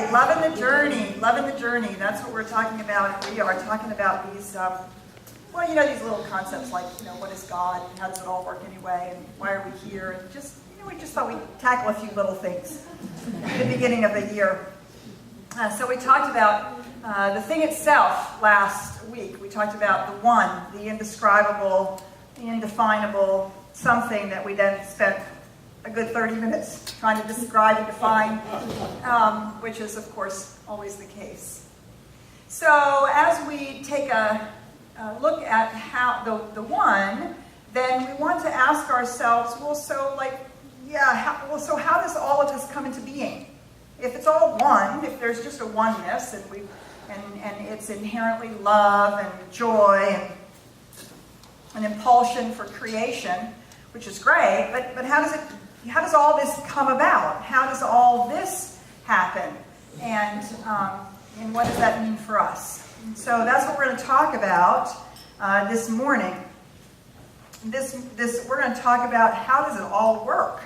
right, loving the journey, loving the journey. That's what we're talking about. And we are talking about these, well, you know, these little concepts like, you know, what is God? And how does it all work anyway? And why are we here? And just, you know, we just thought we'd tackle a few little things at the beginning of the year. So we talked about the thing itself last week. We talked about the one, the indescribable, the indefinable, something that we then spent a good 30 minutes trying to describe and define, which is, of course, always the case. So as we take a look at how the one, then we want to ask ourselves, well, so like, yeah, so how does all of this come into being? If it's all one, if there's just a oneness, and it's inherently love and joy and an impulsion for creation, which is great, but how does all this come about? How does all this happen? And what does that mean for us? And so that's what we're going to talk about this morning. We're going to talk about how does it all work.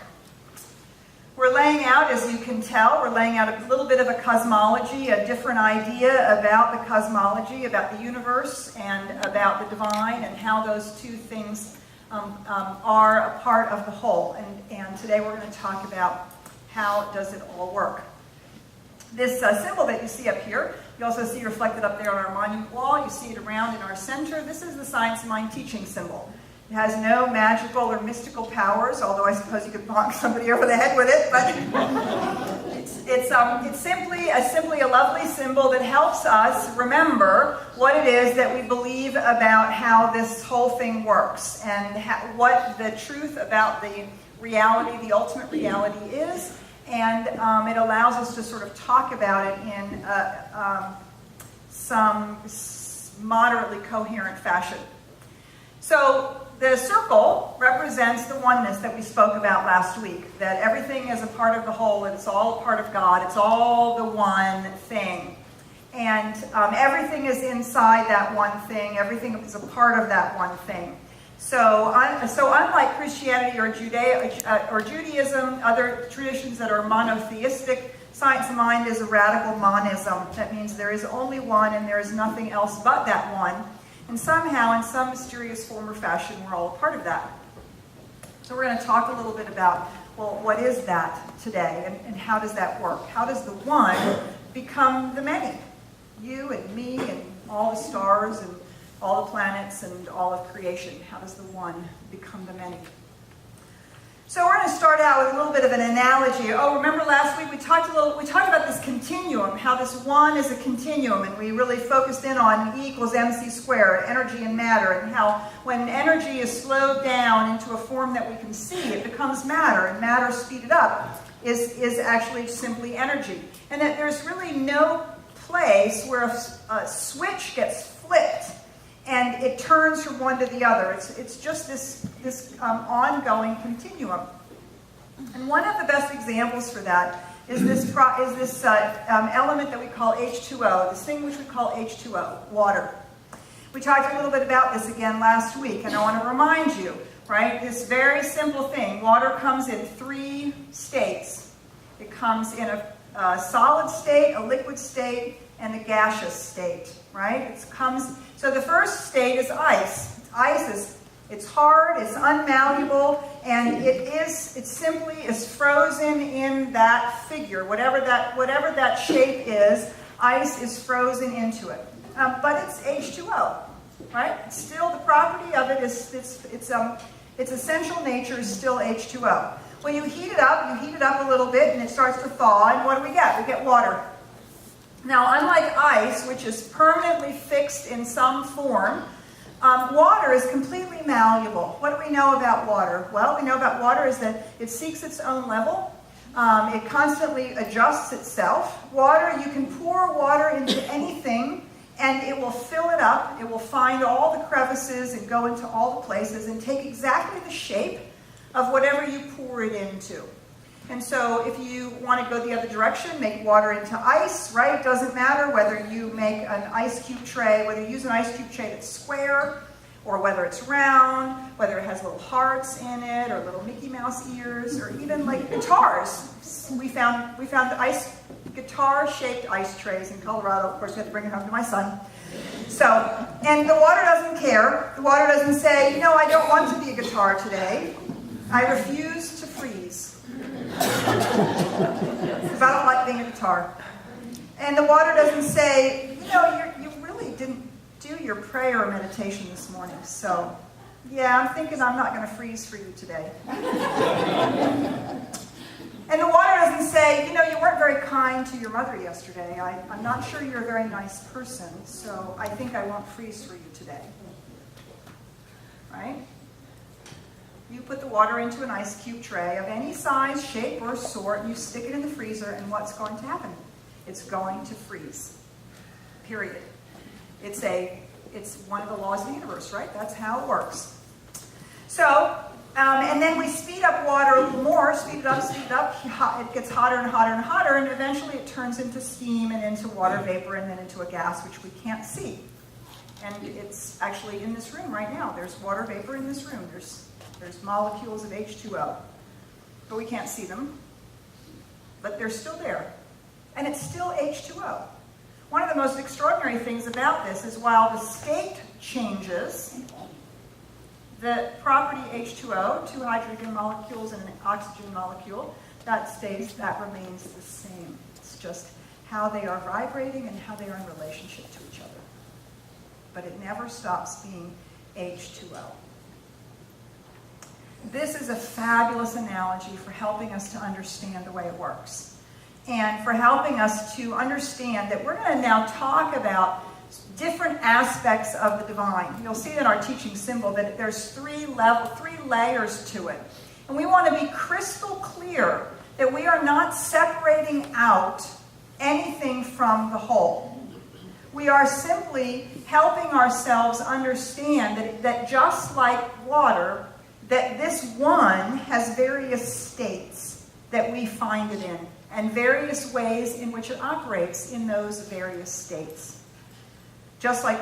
We're laying out, as you can tell, we're laying out a little bit of a cosmology, a different idea about the cosmology, about the universe, and about the divine, and how those two things are a part of the whole. And today we're going to talk about how does it all work. This symbol that you see up here, you also see reflected up there on our monument wall. You see it around in our center. This is the Science of Mind teaching symbol. It has no magical or mystical powers, although I suppose you could bonk somebody over the head with it. But it's simply a lovely symbol that helps us remember what it is that we believe about how this whole thing works and what the truth about the reality, the ultimate reality is. And it allows us to sort of talk about it in some moderately coherent fashion. So the circle represents the oneness that we spoke about last week, that everything is a part of the whole, and it's all a part of God, it's all the one thing. And everything is inside that one thing, everything is a part of that one thing. So unlike Christianity or Judaism, other traditions that are monotheistic, Science of Mind is a radical monism. That means there is only one and there is nothing else but that one. And somehow, in some mysterious form or fashion, we're all a part of that. So we're going to talk a little bit about, well, what is that today, and how does that work? How does the one become the many? You and me and all the stars and all the planets and all of creation. How does the one become the many? So we're going to start out with a little bit of an analogy. Oh, remember last week we talked about this continuum, how this one is a continuum, and we really focused in on E equals mc squared, energy and matter, and how when energy is slowed down into a form that we can see, it becomes matter, and matter speeded up is actually simply energy. And that there's really no place where a switch gets flipped and it turns from one to the other. It's just this ongoing continuum. And one of the best examples for that is this element that we call H2O, this thing which we call H2O, water. We talked a little bit about this again last week, and I want to remind you, right, this very simple thing. Water comes in three states. It comes in a solid state, a liquid state, and a gaseous state, right? So the first state is ice. It's hard, it's unmalleable, and it simply is frozen in that figure. Whatever that shape is, ice is frozen into it. But it's H2O, right? Still, the property of it is its essential nature is still H2O. When you heat it up a little bit, and it starts to thaw, and what do we get? We get water. Now, unlike ice, which is permanently fixed in some form, water is completely malleable. What do we know about water? Well, we know about water is that it seeks its own level. It constantly adjusts itself. Water, you can pour water into anything, and it will fill it up. It will find all the crevices and go into all the places and take exactly the shape of whatever you pour it into. And so if you want to go the other direction, make water into ice, right? It doesn't matter whether you make an ice cube tray, whether you use an ice cube tray that's square, or whether it's round, whether it has little hearts in it, or little Mickey Mouse ears, or even like guitars. We found ice guitar-shaped ice trays in Colorado. Of course, we had to bring it home to my son. So, and the water doesn't care. The water doesn't say, you know, I don't want to be a guitar today. I refuse to freeze. Because I don't like being a guitar. And the water doesn't say, you know, you really didn't do your prayer or meditation this morning. So, yeah, I'm thinking I'm not going to freeze for you today. And the water doesn't say, you know, you weren't very kind to your mother yesterday. I'm not sure you're a very nice person, so I think I won't freeze for you today. Right? You put the water into an ice cube tray of any size, shape, or sort, you stick it in the freezer, and what's going to happen? It's going to freeze. Period. It's one of the laws of the universe, right? That's how it works. So, and then we speed up water a little more, speed it up, it gets hotter and hotter and hotter, and eventually it turns into steam and into water vapor and then into a gas, which we can't see. And it's actually in this room right now. There's water vapor in this room. There's molecules of H2O, but we can't see them. But they're still there. And it's still H2O. One of the most extraordinary things about this is while the state changes, the property H2O, 2 hydrogen molecules and an oxygen molecule, that remains the same. It's just how they are vibrating and how they are in relationship to each other. But it never stops being H2O. This is a fabulous analogy for helping us to understand the way it works. And for helping us to understand that we're going to now talk about different aspects of the divine. You'll see in our teaching symbol that there's 3 layers to it. And we want to be crystal clear that we are not separating out anything from the whole. We are simply helping ourselves understand that just like water, that this one has various states that we find it in, and various ways in which it operates in those various states. Just like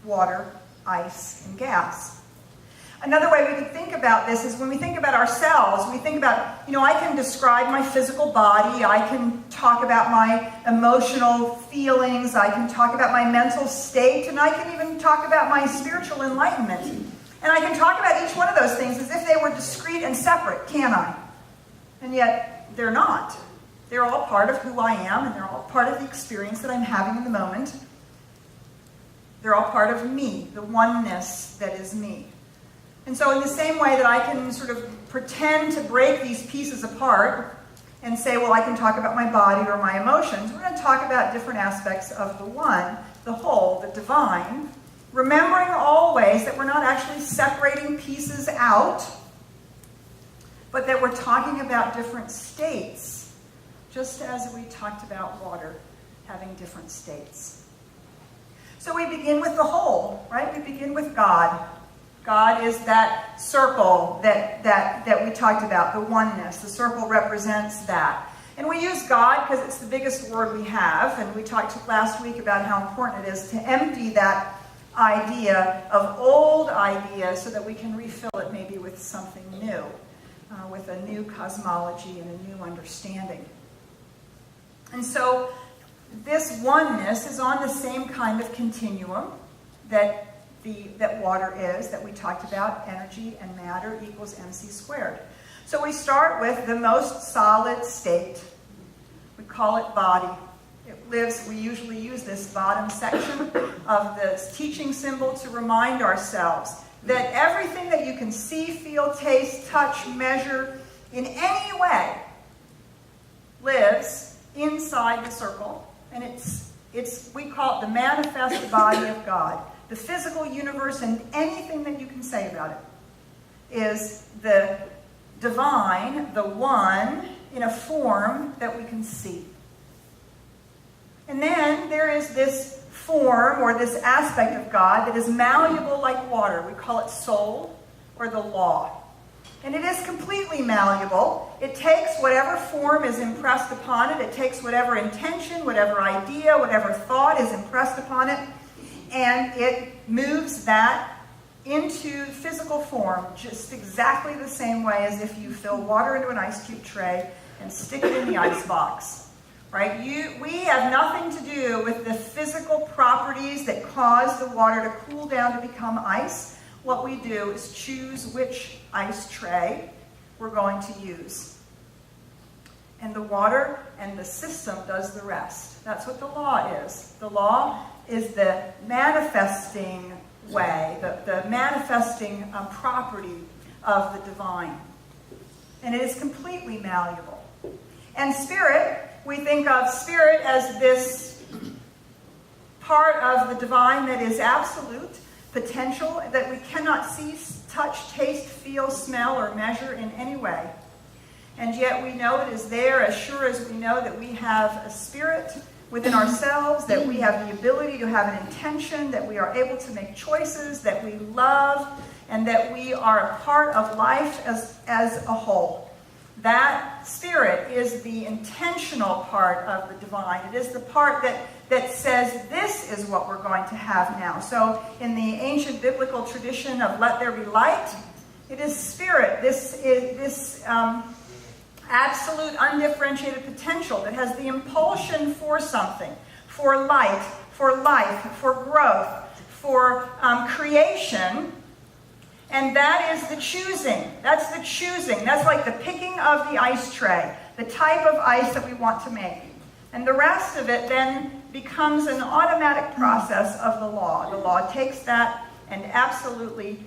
water, ice, and gas. Another way we could think about this is when we think about ourselves, we think about, you know, I can describe my physical body, I can talk about my emotional feelings, I can talk about my mental state, and I can even talk about my spiritual enlightenment. And I can talk about each one of those things as if they were discrete and separate, can't I? And yet, they're not. They're all part of who I am, and they're all part of the experience that I'm having in the moment. They're all part of me, the oneness that is me. And so in the same way that I can sort of pretend to break these pieces apart and say, well, I can talk about my body or my emotions, we're going to talk about different aspects of the one, the whole, the divine, remembering always that we're not actually separating pieces out, but that we're talking about different states, just as we talked about water having different states. So we begin with the whole, right? We begin with God. God is that circle that we talked about, the oneness. The circle represents that. And we use God because it's the biggest word we have, and we talked last week about how important it is to empty that idea of old ideas so that we can refill it maybe with something new, with a new cosmology and a new understanding. And so this oneness is on the same kind of continuum that water is, that we talked about, energy and matter equals mc squared. So we start with the most solid state. We call it body. It lives, we usually use this bottom section of this teaching symbol to remind ourselves that everything that you can see, feel, taste, touch, measure in any way lives inside the circle. And we call it the manifest body of God. The physical universe and anything that you can say about it is the divine, the one, in a form that we can see. And then there is this form or this aspect of God that is malleable like water. We call it soul or the law. And it is completely malleable. It takes whatever form is impressed upon it. It takes whatever intention, whatever idea, whatever thought is impressed upon it. And it moves that into physical form just exactly the same way as if you fill water into an ice cube tray and stick it in the ice box. right? We have nothing to do with the physical properties that cause the water to cool down to become ice. What we do is choose which ice tray we're going to use. And the water and the system does the rest. That's what the law is. The law is the manifesting way, the manifesting property of the divine. And it is completely malleable. And spirit, we think of spirit as this part of the divine that is absolute, potential, that we cannot see, touch, taste, feel, smell, or measure in any way. And yet we know it is there as sure as we know that we have a spirit within ourselves, that we have the ability to have an intention, that we are able to make choices, that we love, and that we are a part of life as a whole. That spirit is the intentional part of the divine. It is the part that says, this is what we're going to have now. So in the ancient biblical tradition of let there be light, it is spirit, this absolute undifferentiated potential that has the impulsion for something, for light, for life, for growth, for creation. And that is the choosing. That's the choosing. That's like the picking of the ice tray, the type of ice that we want to make. And the rest of it then becomes an automatic process of the law. The law takes that and absolutely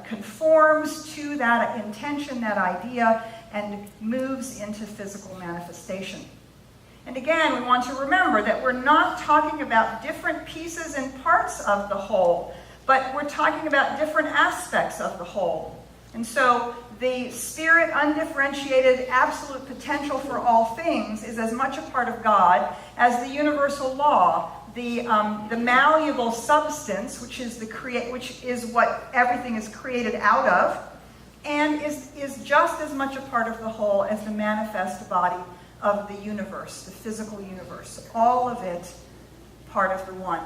conforms to that intention, that idea, and moves into physical manifestation. And again, we want to remember that we're not talking about different pieces and parts of the whole, but we're talking about different aspects of the whole. And so the spirit, undifferentiated, absolute potential for all things is as much a part of God as the universal law, the malleable substance, which is what everything is created out of, and is just as much a part of the whole as the manifest body of the universe, the physical universe. All of it part of the one.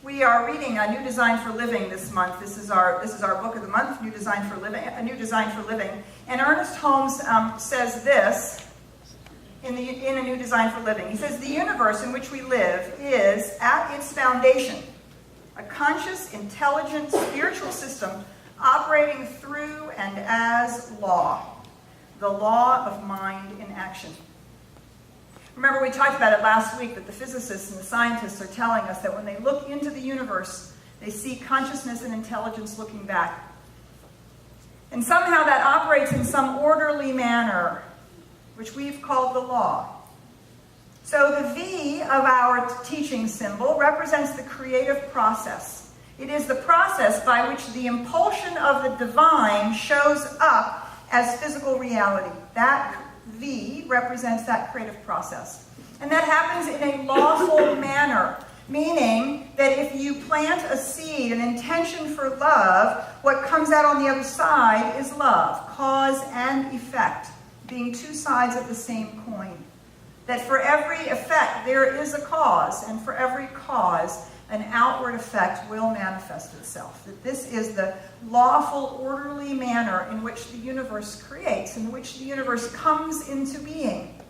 We are reading A New Design for Living this month. This is our book of the month, A New Design for Living. And Ernest Holmes says this in A New Design for Living. He says, the universe in which we live is, at its foundation, a conscious, intelligent, spiritual system operating through and as law. The law of mind in action. Remember, we talked about it last week that the physicists and the scientists are telling us that when they look into the universe, they see consciousness and intelligence looking back. And somehow that operates in some orderly manner, which we've called the law. So the V of our teaching symbol represents the creative process. It is the process by which the impulsion of the divine shows up as physical reality. That V represents that creative process. And that happens in a lawful manner, meaning that if you plant a seed, an intention for love, what comes out on the other side is love, cause and effect, being two sides of the same coin. That for every effect there is a cause, and for every cause an outward effect will manifest itself. That this is the lawful, orderly manner in which the universe creates, in which the universe comes into being,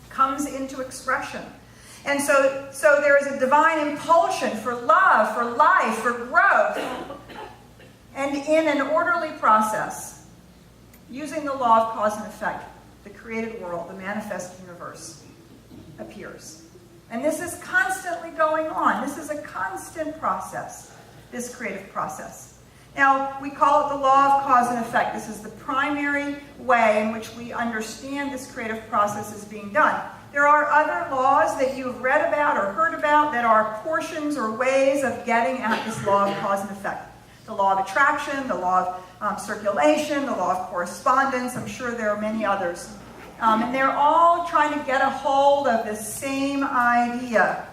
comes into expression. And so there is a divine impulsion for love, for life, for growth. And in an orderly process, using the law of cause and effect, the created world, the manifest universe, appears. And this is constantly going on. This is a constant process, this creative process. Now, we call it the law of cause and effect. This is the primary way in which we understand this creative process is being done. There are other laws that you've read about or heard about that are portions or ways of getting at this law of cause and effect. The law of attraction, the law of circulation, the law of correspondence. I'm sure there are many others. And they're all trying to get a hold of the same idea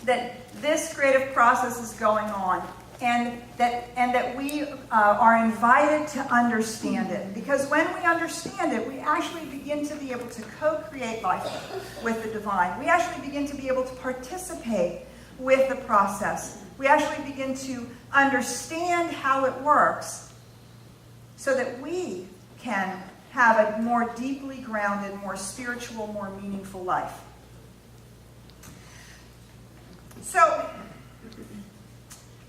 that this creative process is going on, and that we are invited to understand it. Because when we understand it, we actually begin to be able to co-create life with the divine. We actually begin to be able to participate with the process. We actually begin to understand how it works so that we can have a more deeply grounded, more spiritual, more meaningful life. So,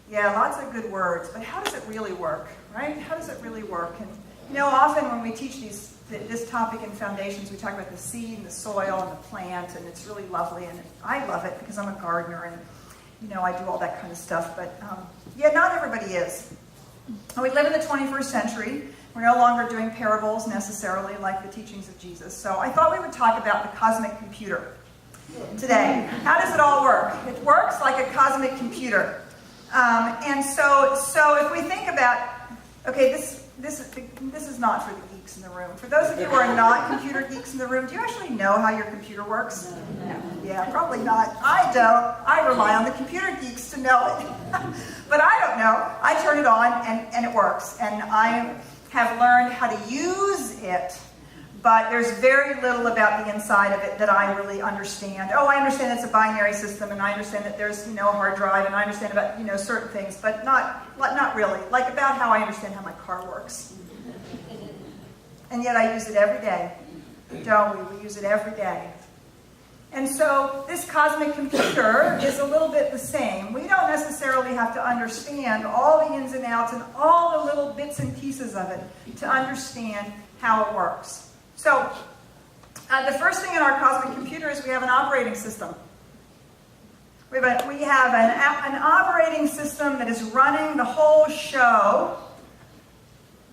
yeah, lots of good words, but how does it really work, right? How does it really work? And often when we teach this topic in Foundations, we talk about the seed and the soil and the plant, and it's really lovely, and I love it because I'm a gardener, and I do all that kind of stuff, but yeah, not everybody is. And we live in the 21st century. We're no longer doing parables necessarily like the teachings of Jesus. So I thought we would talk about the cosmic computer today. How does it all work? It works like a cosmic computer. And so if we think about, okay, this is not for the geeks in the room. For those of you who are not computer geeks in the room, do you actually know how your computer works? No. Yeah, probably not. I don't. I rely on the computer geeks to know it. But I don't know. I turn it on and it works. And I have learned how to use it, but there's very little about the inside of it that I really understand. Oh, I understand it's a binary system, and I understand that there's a hard drive, and I understand about certain things, but not really. Like about how I understand how my car works. And yet I use it every day, don't we? We use it every day. And so this cosmic computer is a little bit the same. We don't necessarily have to understand all the ins and outs and all the little bits and pieces of it to understand how it works. So the first thing in our cosmic computer is we have an operating system. We have an operating system that is running the whole show,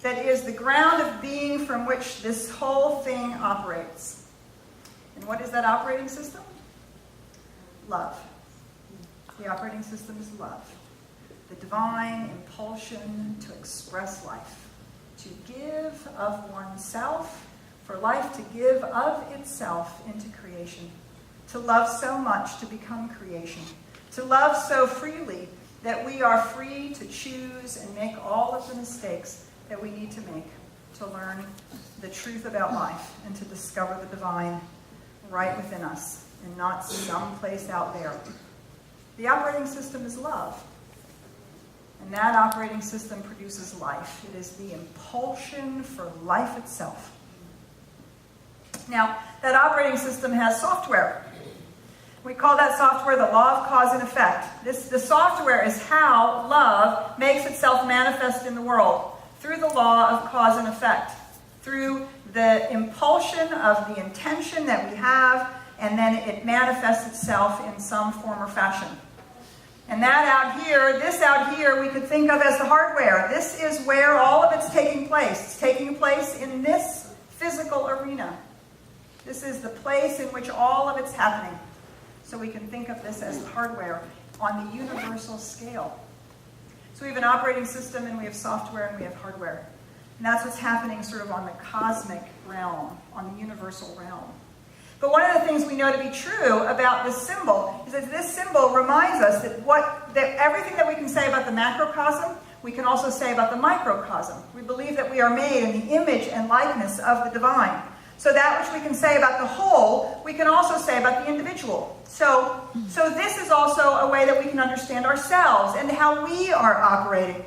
that is the ground of being from which this whole thing operates. And what is that operating system? Love. The operating system is love. The divine impulsion to express life. To give of oneself, for life to give of itself into creation. To love so much to become creation. To love so freely that we are free to choose and make all of the mistakes that we need to make to learn the truth about life and to discover the divine right within us and not someplace out there. The operating system is love. And that operating system produces life. It is the impulsion for life itself. Now, that operating system has software. We call that software the law of cause and effect. The software is how love makes itself manifest in the world through the law of cause and effect, through the impulsion of the intention that we have, and then it manifests itself in some form or fashion. And this out here, we could think of as the hardware. This is where all of it's taking place. It's taking place in this physical arena. This is the place in which all of it's happening. So we can think of this as the hardware on the universal scale. So we have an operating system, and we have software, and we have hardware. And that's what's happening sort of on the cosmic realm, on the universal realm. But one of the things we know to be true about this symbol is that this symbol reminds us that everything that we can say about the macrocosm, we can also say about the microcosm. We believe that we are made in the image and likeness of the divine. So that which we can say about the whole, we can also say about the individual. So this is also a way that we can understand ourselves and how we are operating.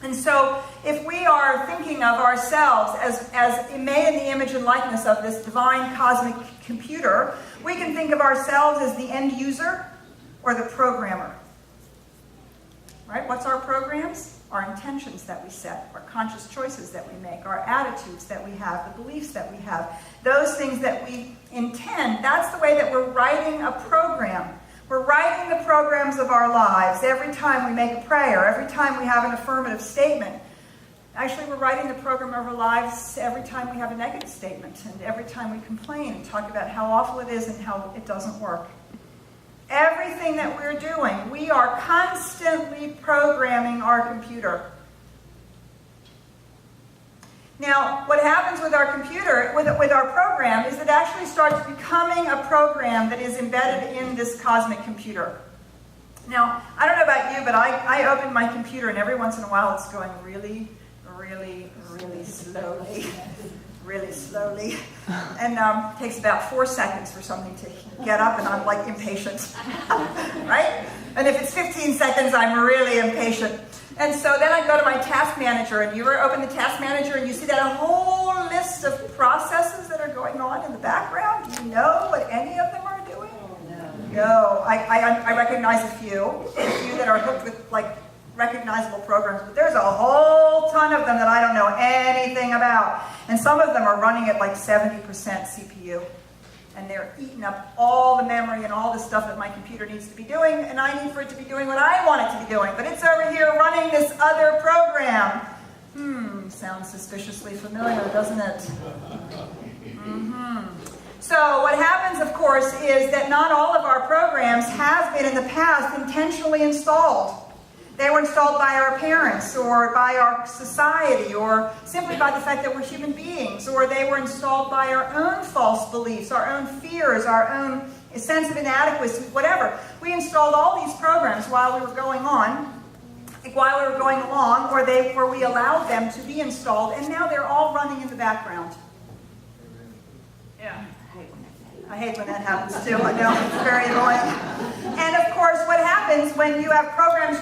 And so if we are thinking of ourselves as made in the image and likeness of this divine cosmic computer, we can think of ourselves as the end user or the programmer. Right? What's our programs? Our intentions that we set, our conscious choices that we make, our attitudes that we have, the beliefs that we have, those things that we intend. That's the way that we're writing a program. We're writing the programs of our lives every time we make a prayer, every time we have an affirmative statement. Actually, we're writing the program of our lives every time we have a negative statement and every time we complain and talk about how awful it is and how it doesn't work. Everything that we're doing, we are constantly programming our computer. Now, what happens with our computer, with our program, is it actually starts becoming a program that is embedded in this cosmic computer. Now, I don't know about you, but I open my computer and every once in a while it's going really, really, really slowly. Really slowly. And it takes about 4 seconds for something to get up, and I'm like impatient. Right? And if it's 15 seconds, I'm really impatient. And so then I go to my task manager, and you ever open the task manager and you see that whole list of processes that are going on in the background? Do you know what any of them are doing? No. I recognize a few that are hooked with like recognizable programs, but there's a whole ton of them that I don't know anything about. And some of them are running at like 70% CPU. And they're eating up all the memory and all the stuff that my computer needs to be doing, and I need for it to be doing what I want it to be doing. But it's over here running this other program. Sounds suspiciously familiar, doesn't it? So what happens, of course, is that not all of our programs have been in the past intentionally installed. They were installed by our parents or by our society or simply by the fact that we're human beings, or they were installed by our own false beliefs, our own fears, our own sense of inadequacy, whatever. We installed all these programs while we were going along, or we allowed them to be installed, and now they're all running in the background. Yeah. I hate when that happens too. I know, it's very annoying. And of course, what happens when you have programs,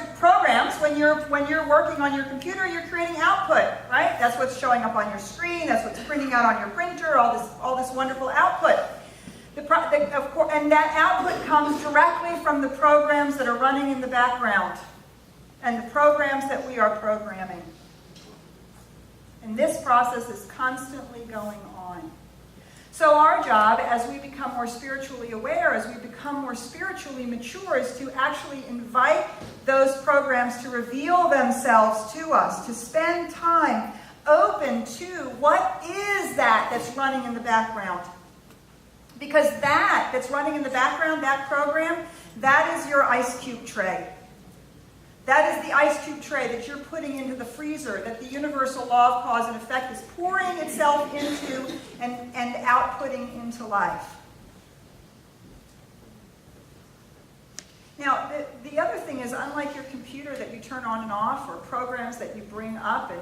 when you're working on your computer, you're creating output, right? That's what's showing up on your screen. That's what's printing out on your printer. All this wonderful output. And that output comes directly from the programs that are running in the background, and the programs that we are programming. And this process is constantly going on. So our job, as we become more spiritually aware, as we become more spiritually mature, is to actually invite those programs to reveal themselves to us, to spend time open to what is that that's running in the background. Because that's running in the background, that program, that is your ice cube tray. That is the ice cube tray that you're putting into the freezer, that the universal law of cause and effect is pouring itself into and outputting into life. Now, the other thing is, unlike your computer that you turn on and off, or programs that you bring up and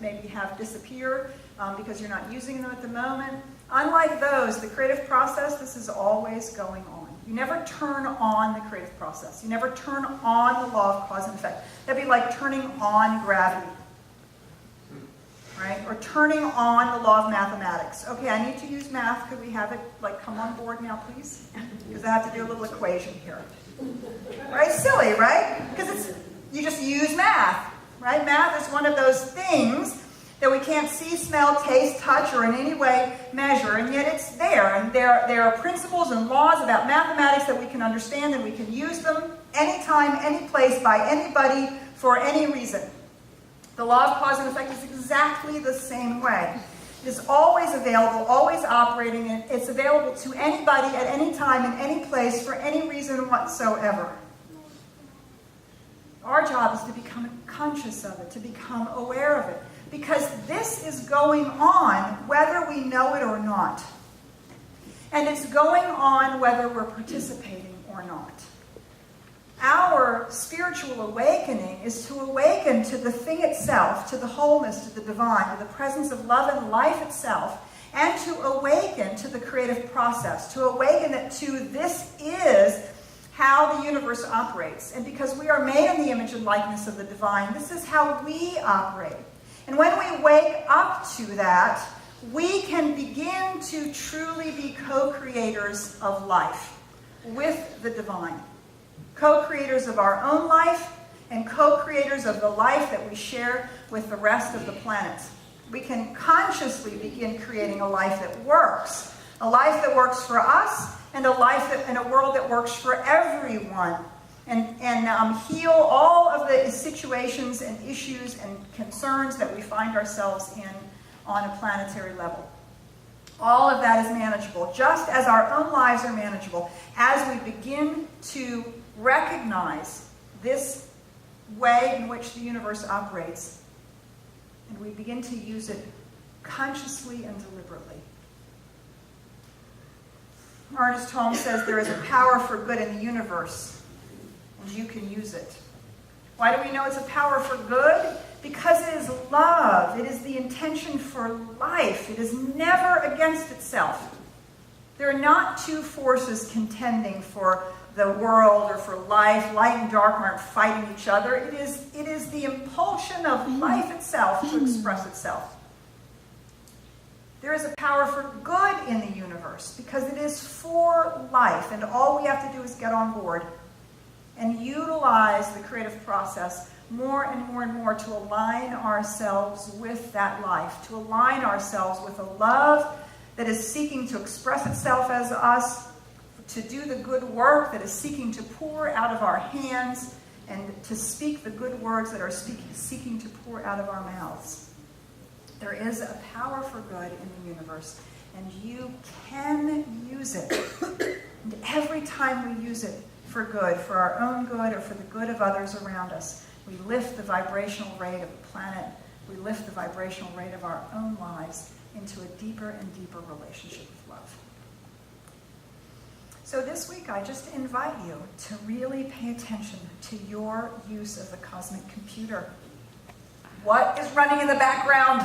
maybe have disappear because you're not using them at the moment, unlike those, the creative process, this is always going on. You never turn on the creative process. You never turn on the law of cause and effect. That'd be like turning on gravity, right? Or turning on the law of mathematics. Okay, I need to use math. Could we have it come on board now, please? Because I have to do a little equation here. Right? Silly, right? Because you just use math, right? Math is one of those things that we can't see, smell, taste, touch, or in any way measure, and yet it's there. And there are principles and laws about mathematics that we can understand, and we can use them anytime, any place, by anybody, for any reason. The law of cause and effect is exactly the same way. It is always available, always operating, and it's available to anybody at any time, in any place, for any reason whatsoever. Our job is to become conscious of it, to become aware of it. Because this is going on whether we know it or not. And it's going on whether we're participating or not. Our spiritual awakening is to awaken to the thing itself, to the wholeness, to the divine, to the presence of love and life itself, and to awaken to the creative process, to awaken that to this is how the universe operates. And because we are made in the image and likeness of the divine, this is how we operate. And when we wake up to that, we can begin to truly be co-creators of life with the divine. Co-creators of our own life and co-creators of the life that we share with the rest of the planet. We can consciously begin creating a life that works for us, and a world that works for everyone. And heal all of the situations and issues and concerns that we find ourselves in on a planetary level. All of that is manageable, just as our own lives are manageable, as we begin to recognize this way in which the universe operates, and we begin to use it consciously and deliberately. Ernest Holmes says there is a power for good in the universe, you can use it. Why do we know it's a power for good? Because it is love. It is the intention for life. It is never against itself. There are not two forces contending for the world or for life. Light and dark aren't fighting each other. It is the impulsion of life itself to express itself. There is a power for good in the universe because it is for life, and all we have to do is get on board and utilize the creative process more and more and more to align ourselves with that life, to align ourselves with a love that is seeking to express itself as us, to do the good work that is seeking to pour out of our hands, and to speak the good words that are seeking to pour out of our mouths. There is a power for good in the universe, and you can use it. And every time we use it for good, for our own good or for the good of others around us, we lift the vibrational rate of the planet, we lift the vibrational rate of our own lives into a deeper and deeper relationship with love. So this week, I just invite you to really pay attention to your use of the cosmic computer. What is running in the background?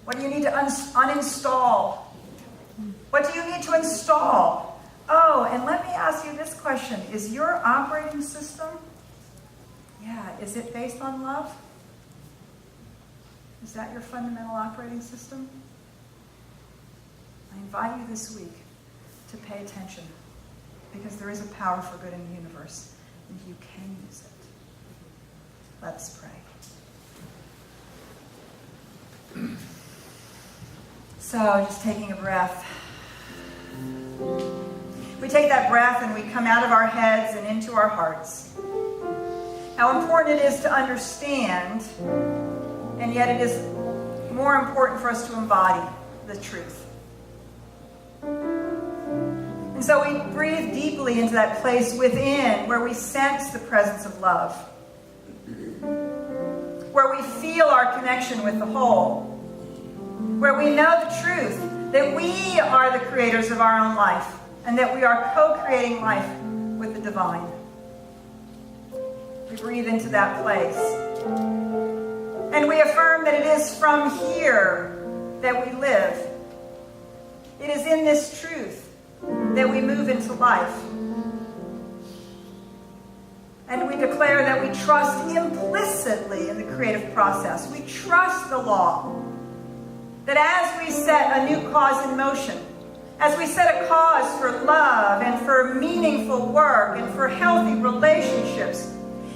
What do you need to uninstall? What do you need to install? Oh, and let me ask you this question. Is your operating system, is it based on love? Is that your fundamental operating system? I invite you this week to pay attention, because there is a power for good in the universe, and you can use it. Let's pray. So, just taking a breath. We take that breath and we come out of our heads and into our hearts. How important it is to understand, and yet it is more important for us to embody the truth. And so we breathe deeply into that place within where we sense the presence of love, where we feel our connection with the whole, where we know the truth that we are the creators of our own life and that we are co-creating life with the divine. We breathe into that place. And we affirm that it is from here that we live. It is in this truth that we move into life. And we declare that we trust implicitly in the creative process. We trust the law. That as we set a new cause in motion, as we set a cause for love and for meaningful work and for healthy relationships,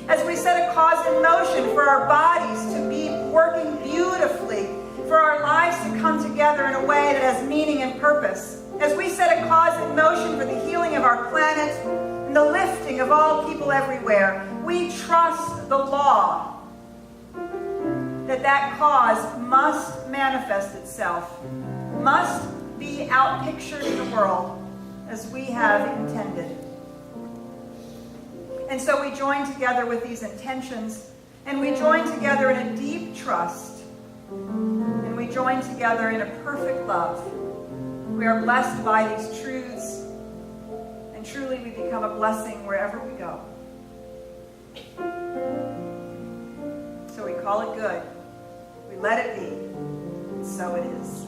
as we set a cause in motion for our bodies to be working beautifully, for our lives to come together in a way that has meaning and purpose, as we set a cause in motion for the healing of our planet and the lifting of all people everywhere, we trust the law that cause must manifest itself, must be outpictured in the world as we have intended. And so we join together with these intentions, and we join together in a deep trust, and we join together in a perfect love. We are blessed by these truths, and truly we become a blessing wherever we go. So we call it good. We let it be. And so it is.